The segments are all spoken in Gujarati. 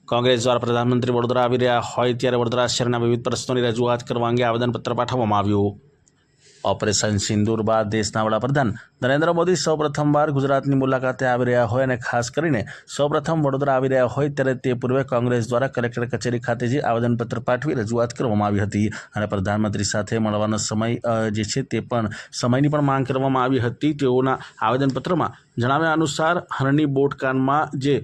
કોંગ્રેસ દ્વારા પ્રધાનમંત્રી વડોદરા આવી રહ્યા હોય ત્યારે વડોદરા શહેરના વિવિધ પ્રશ્નોની રજૂઆત કરવા અંગે આવેદનપત્ર પાઠવવામાં આવ્યું। ઓપરેશન સિંદૂર બાદ દેશના વડાપ્રધાન નરેન્દ્ર મોદી સૌપ્રથમવાર ગુજરાતની મુલાકાતે આવી રહ્યા હોય અને ખાસ કરીને સૌપ્રથમ વડોદરા આવી રહ્યા હોય ત્યારે તે પૂર્વે કોંગ્રેસ દ્વારા કલેક્ટર કચેરી ખાતે જે આવેદનપત્ર પાઠવી રજૂઆત કરવામાં આવી હતી અને પ્રધાનમંત્રી સાથે મળવાનો સમય જે છે તે પણ સમયની પણ માંગ કરવામાં આવી હતી। તેઓના આવેદનપત્રમાં જણાવ્યા અનુસાર હરણી બોટકાંડમાં જે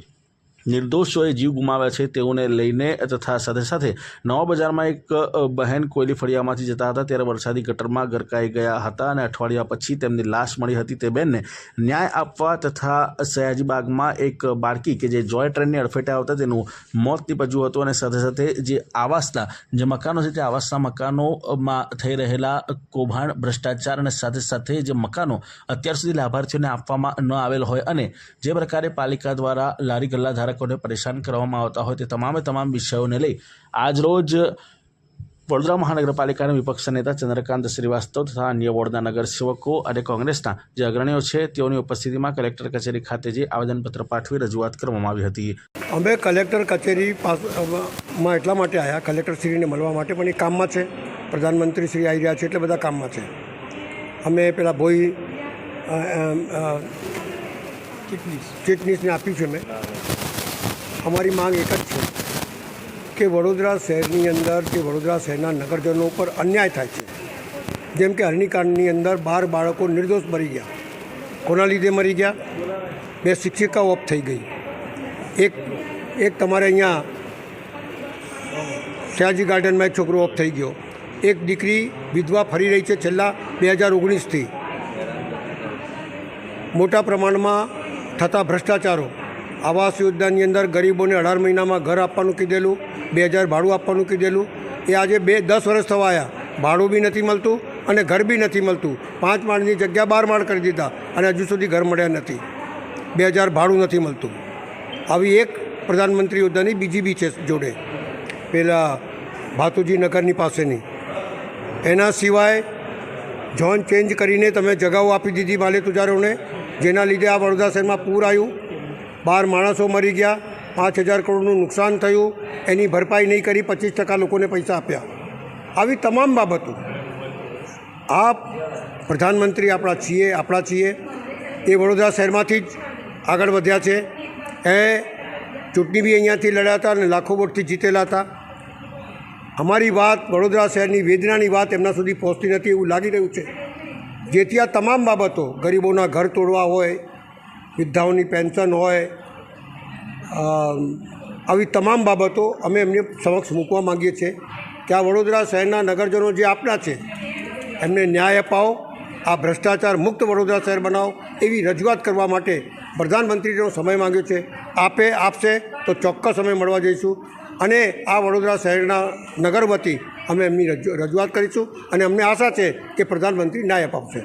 નિર્દોષોએ જીવ ગુમાવ્યા છે તેઓને લઈને તથા સાથે સાથે નવા બજારમાં એક બહેન કોયલી ફળિયામાંથી જતા હતા ત્યારે વરસાદી ગટરમાં ગરકાઈ ગયા હતા અને અઠવાડિયા પછી તેમની લાશ મળી હતી। તે બહેનને ન્યાય આપવા તથા સયાજીબાગમાં એક બાળકી કે જે જોય ટ્રેનની અડફેટે આવતા તેનું મોત નીપજ્યું હતું અને સાથે સાથે જે આવાસના જે મકાનો છે તે આવાસના મકાનોમાં થઈ રહેલા કૌભાંડ ભ્રષ્ટાચાર અને સાથે સાથે જે મકાનો અત્યાર સુધી લાભાર્થીઓને આપવામાં ન આવેલ હોય અને જે પ્રકારે પાલિકા દ્વારા લારી ગલ્લા ધારકોને પરેશાન કરવામાં આવતા હોય તે તમામ વિષયોને લઈ આજરોજ વડોદરા મહાનગરપાલિકાના વિપક્ષ નેતા ચંદ્રકાંત શ્રીવાસ્તવ તથા અન્ય વોર્ડના નગરસેવકો અને કોંગ્રેસના જે અગ્રણીઓ છે તેઓની ઉપસ્થિતિમાં કલેક્ટર કચેરી ખાતે જે આવેદનપત્ર પાઠવી રજૂઆત કરવામાં આવી હતી। અમે કલેક્ટર કચેરીમાં એટલા માટે આવ્યા કલેક્ટરશ્રીને મળવા માટે, પણ એ કામમાં છે, પ્રધાનમંત્રી શ્રી આવી રહ્યા છે એટલે બધા કામમાં છે। અમે પેલા ભોઈ ચીટનીસને આપ્યું છે। મેં અમારી માંગ એક જ છે કે વડોદરા શહેરની અંદર જે વડોદરા શહેરના નગરજનો ઉપર અન્યાય થાય છે, જેમ કે હરણીકાંડની અંદર 12 બાળકો નિર્દોષ મરી ગયા। કોના લીધે મરી ગયા? 2 શિક્ષિકાઓ ઓફ થઈ ગઈ। એક તમારે અહીંયા સયાજી ગાર્ડનમાં એક છોકરો ઓફ થઈ ગયો। એક દીકરી વિધવા ફરી રહી છે છેલ્લા 2019થી। મોટા પ્રમાણમાં થતા ભ્રષ્ટાચારો, આવાસ યોજનાની અંદર ગરીબોને 18 મહિનામાં ઘર આપવાનું કીધેલું, 2000 ભાડું આપવાનું કીધેલું, એ આજે 10 વર્ષ થવા આવ્યા, ભાડું બી નથી મળતું અને ઘર બી નથી મળતું। 5 માળની જગ્યા 12 માળ કરી દીધા અને હજુ સુધી ઘર મળ્યા નથી, 2000 ભાડું નથી મળતું। આવી એક પ્રધાનમંત્રી યોજનાની બીજી બી છે જોડે, પેલા ભાતુજી નગરની પાસેની। એના સિવાય ઝોન ચેન્જ કરીને તમે જગાઓ આપી દીધી માલે તુજારોને, જેના લીધે આ વડોદરા શહેરમાં પૂર આવ્યું, 12 માણસો મરી ગયા, 5000 કરોડનું નુકસાન થયું, એની ભરપાઈ નહીં કરી, 25% લોકોને પૈસા આપ્યા। આવી તમામ બાબતો આ પ્રધાનમંત્રી આપણા છીએ એ વડોદરા શહેરમાંથી જ આગળ વધ્યા છે। એ ચૂંટણી બી અહીંયાથી લડ્યા હતા અને લાખો વોટથી જીતેલા હતા। અમારી વાત, વડોદરા શહેરની વેદનાની વાત એમના સુધી પહોંચતી નથી એવું લાગી રહ્યું છે, જેથી આ તમામ બાબતો, ગરીબોના ઘર તોડવા હોય, વિધવાઓની પેન્શન હોય, આવી તમામ બાબતો અમે એમને સમક્ષ મૂકવા માગીએ છીએ કે આ વડોદરા શહેરના નગરજનો જે આપણા છે એમને ન્યાય અપાવો, આ ભ્રષ્ટાચાર મુક્ત વડોદરા શહેર બનાવો, એવી રજૂઆત કરવા માટે પ્રધાનમંત્રીનો સમય માંગ્યો છે। આપશે તો ચોક્કસ અમે મળવા જઈશું અને આ વડોદરા શહેરના નગર વતી અમે એમની રજૂઆત કરીશું અને અમને આશા છે કે પ્રધાનમંત્રી ન્યાય અપાવશે।